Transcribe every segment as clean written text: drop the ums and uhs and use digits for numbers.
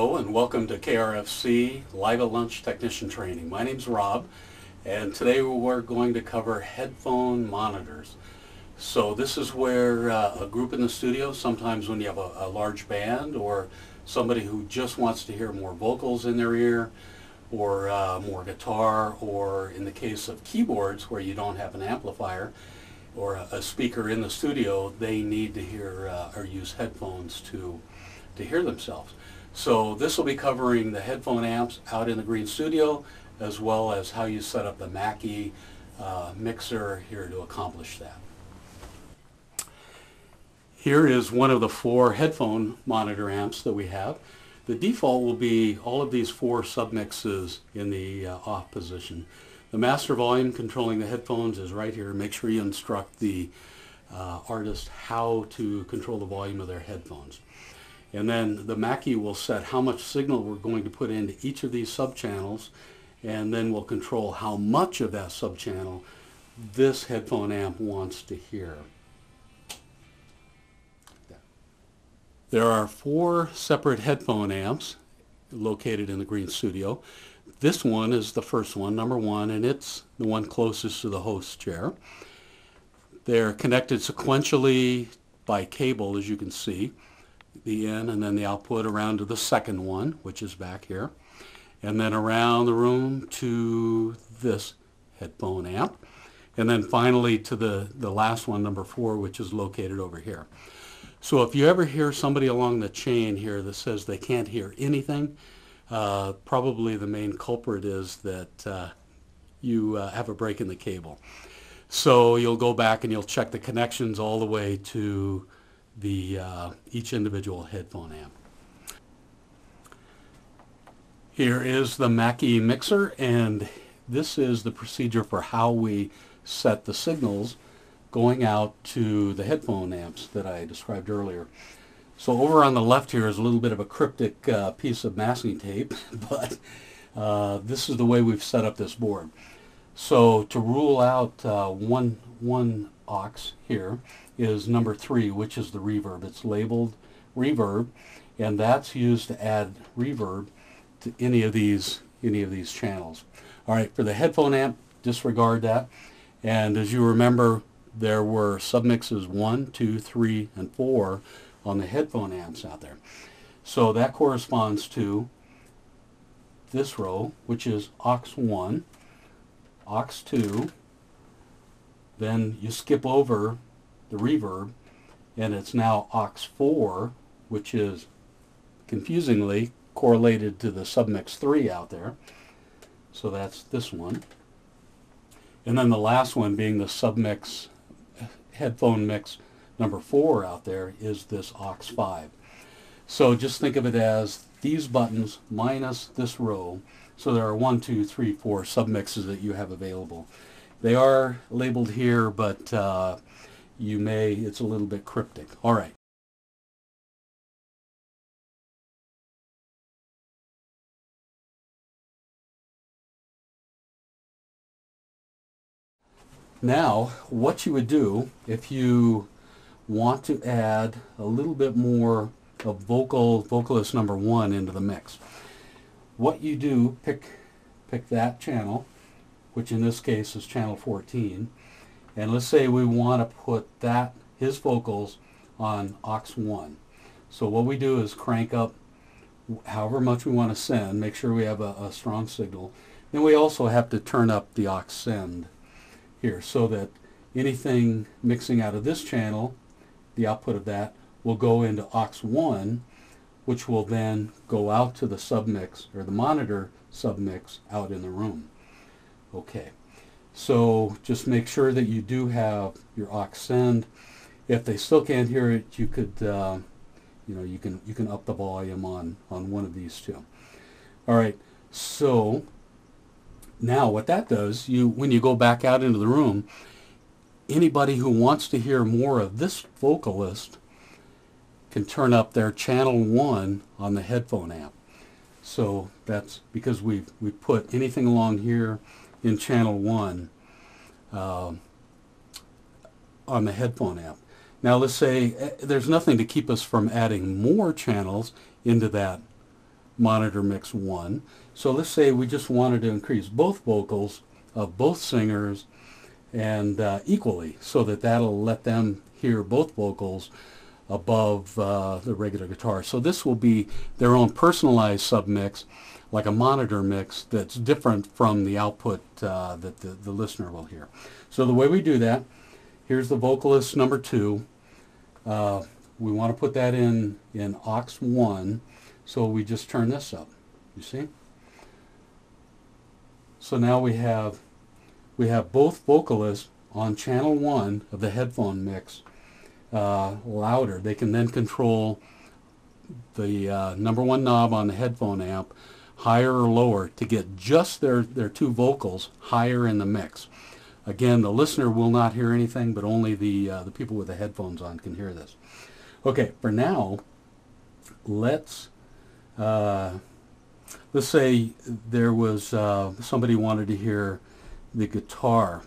Hello and welcome to KRFC Live at Lunch Technician Training. My name's Rob and today we're going to cover headphone monitors. So this is where a group in the studio, sometimes when you have a large band or somebody who just wants to hear more vocals in their ear or more guitar, or in the case of keyboards where you don't have an amplifier or a speaker in the studio, they need to hear or use headphones to hear themselves. So this will be covering the headphone amps out in the green studio, as well as how you set up the Mackie mixer here to accomplish that. Here is one of the 4 headphone monitor amps that we have. The default will be all of these 4 submixes in the off position. The master volume controlling the headphones is right here. Make sure you instruct the artist how to control the volume of their headphones. And then the Mackie will set how much signal we're going to put into each of these subchannels, and then we'll control how much of that subchannel this headphone amp wants to hear. There are 4 separate headphone amps located in the green studio. This one is the first one, number 1, and it's the one closest to the host chair. They're connected sequentially by cable, as you can see. The in and then the output around to the second one, which is back here, and then around the room to this headphone amp, and then finally to the last one, number 4, which is located over here. So if you ever hear somebody along the chain here that says they can't hear anything, probably the main culprit is that you have a break in the cable. So you'll go back and you'll check the connections all the way to the each individual headphone amp. Here is the Mackie mixer, and this is the procedure for how we set the signals going out to the headphone amps that I described earlier. So over on the left here is a little bit of a cryptic piece of masking tape, but this is the way we've set up this board. So to rule out one aux here is number 3, which is the reverb. It's labeled reverb, and that's used to add reverb to any of these channels. All right, for the headphone amp, disregard that. And as you remember, there were submixes 1, 2, 3, and 4 on the headphone amps out there. So that corresponds to this row, which is aux 1, aux 2, then you skip over the reverb, and it's now aux 4, which is confusingly correlated to the submix 3 out there. So that's this one. And then the last one being the submix headphone mix number 4 out there is this aux 5. So just think of it as these buttons minus this row. So there are 1, 2, 3, 4 submixes that you have available. They are labeled here, but it's a little bit cryptic. All right. Now, what you would do if you want to add a little bit more of vocalist number 1 into the mix. What you do, pick that channel, which in this case is channel 14, and let's say we want to put his vocals on aux 1. So what we do is crank up however much we want to send, make sure we have a strong signal. Then we also have to turn up the aux send here so that anything mixing out of this channel, the output of that, will go into aux 1, which will then go out to the submix, or the monitor submix, out in the room. Okay, so just make sure that you do have your aux send. If they still can't hear it, you could, you can up the volume on one of these two. All right, so now what that does, when you go back out into the room, anybody who wants to hear more of this vocalist can turn up their channel 1 on the headphone amp. So that's because we've put anything along here in channel 1 on the headphone amp. Now let's say there's nothing to keep us from adding more channels into that monitor mix 1. So let's say we just wanted to increase both vocals of both singers and equally, so that that'll let them hear both vocals above the regular guitar. So this will be their own personalized submix, like a monitor mix that's different from the output that the listener will hear. So the way we do that, here's the vocalist number 2. We want to put that in aux 1, so we just turn this up, you see? So now we have both vocalists on channel 1 of the headphone mix louder. They can then control the number 1 knob on the headphone amp higher or lower to get just their 2 vocals higher in the mix. Again, the listener will not hear anything, but only the people with the headphones on can hear this. Okay, for now, let's say there was somebody wanted to hear the guitar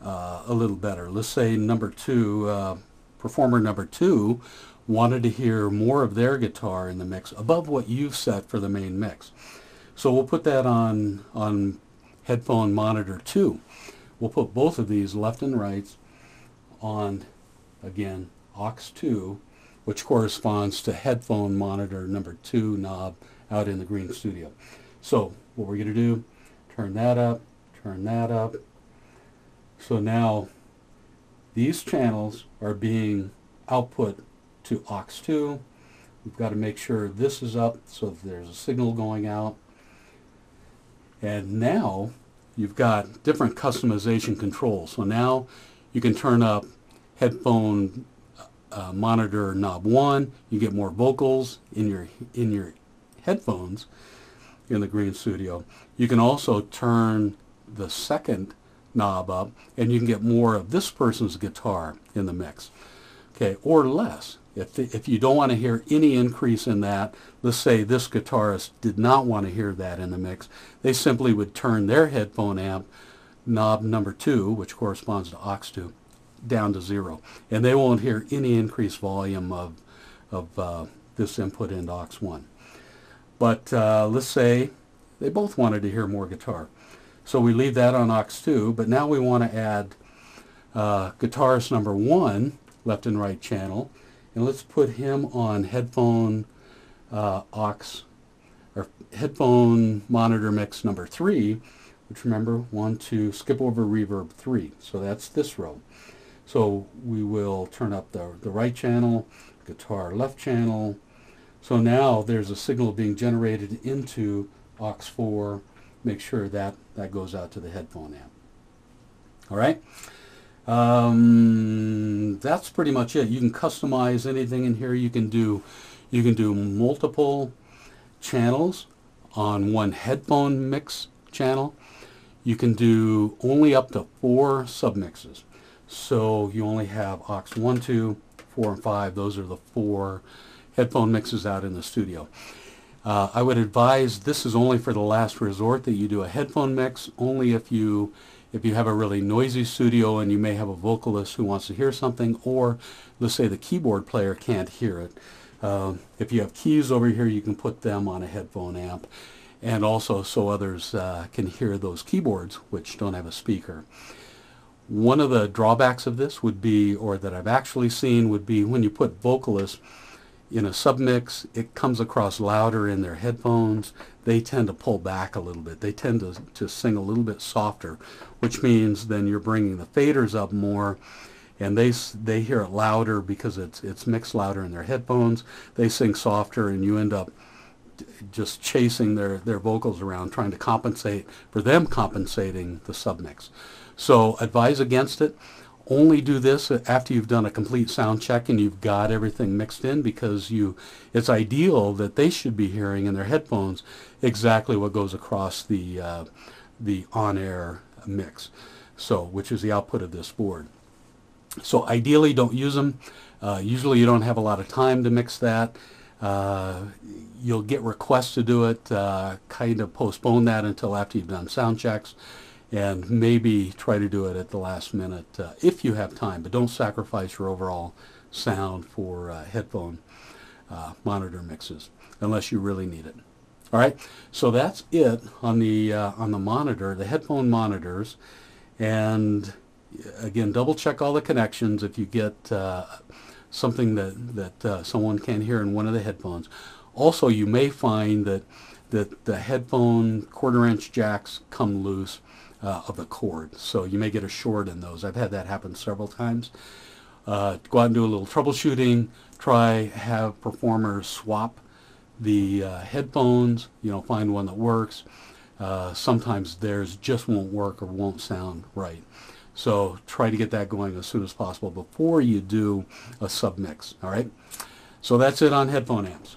a little better. Let's say number 2, performer number 2 wanted to hear more of their guitar in the mix above what you've set for the main mix. So we'll put that on headphone monitor 2. We'll put both of these left and rights on, again, aux 2, which corresponds to headphone monitor number 2 knob out in the green studio. So what we're going to do, turn that up, turn that up. So now these channels are being output to aux 2. We've got to make sure this is up so that there's a signal going out. And now you've got different customization controls. So now you can turn up headphone monitor knob 1. You get more vocals in your headphones in the green studio. You can also turn the second knob up, and you can get more of this person's guitar in the mix. Okay, or less. If you don't want to hear any increase in that, let's say this guitarist did not want to hear that in the mix, they simply would turn their headphone amp knob number 2, which corresponds to aux 2, down to 0. And they won't hear any increased volume of this input into aux 1. But let's say they both wanted to hear more guitar. So we leave that on aux 2, but now we want to add guitarist number 1, left and right channel, and let's put him on headphone headphone monitor mix number 3, which, remember, 1, 2, skip over reverb 3. So that's this row. So we will turn up the right channel, guitar left channel. So now there's a signal being generated into aux 4. Make sure that goes out to the headphone amp. All right. That's pretty much it. You can customize anything in here. You can do multiple channels on one headphone mix channel. You can do only up to 4 submixes. So you only have aux 1, 2, 4, and 5. Those are the 4 headphone mixes out in the studio. I would advise this is only for the last resort, that you do a headphone mix only if you have a really noisy studio and you may have a vocalist who wants to hear something, or let's say the keyboard player can't hear it. If you have keys over here, you can put them on a headphone amp, and also so others can hear those keyboards which don't have a speaker. One of the drawbacks of this would be, or that I've actually seen, would be when you put vocalists in a submix, it comes across louder in their headphones. They tend to pull back a little bit. They tend to sing a little bit softer, which means then you're bringing the faders up more, and they hear it louder because it's mixed louder in their headphones. They sing softer, and you end up just chasing their vocals around, trying to compensate for them compensating the submix. So advise against it. Only do this after you've done a complete sound check and you've got everything mixed in, because it's ideal that they should be hearing in their headphones exactly what goes across the on-air mix, which is the output of this board. So ideally, don't use them. Usually you don't have a lot of time to mix that. You'll get requests to do it. Kind of postpone that until after you've done sound checks, and maybe try to do it at the last minute if you have time, but don't sacrifice your overall sound for headphone monitor mixes unless you really need it. All right, so that's it on the monitor, the headphone monitors. And again, double check all the connections if you get something that someone can't hear in one of the headphones. Also, you may find that the headphone quarter-inch jacks come loose of the cord, so you may get a short in those. I've had that happen several times. Go out and do a little troubleshooting. Have performers swap the headphones. Find one that works. Sometimes theirs just won't work or won't sound right. So try to get that going as soon as possible before you do a submix. All right. So that's it on headphone amps.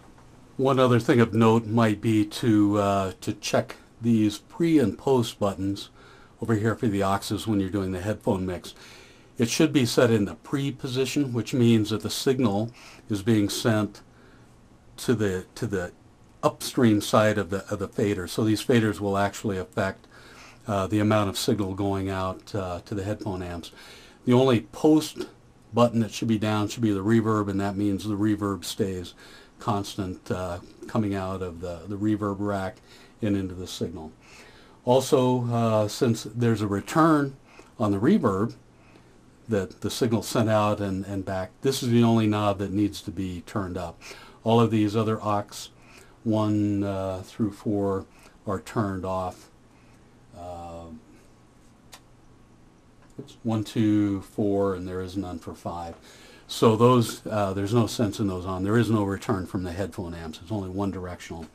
One other thing of note might be to check these pre and post buttons over here for the auxes when you're doing the headphone mix. It should be set in the pre position, which means that the signal is being sent to the upstream side of the fader. So these faders will actually affect the amount of signal going out to the headphone amps. The only post button that should be down should be the reverb, and that means the reverb stays constant coming out of the reverb rack and into the signal. Also, since there's a return on the reverb, that the signal sent out and back, this is the only knob that needs to be turned up. All of these other aux 1 through 4 are turned off. 1, 2, 4, and there is none for 5. So those there's no sense in those on. There is no return from the headphone amps. It's only one directional.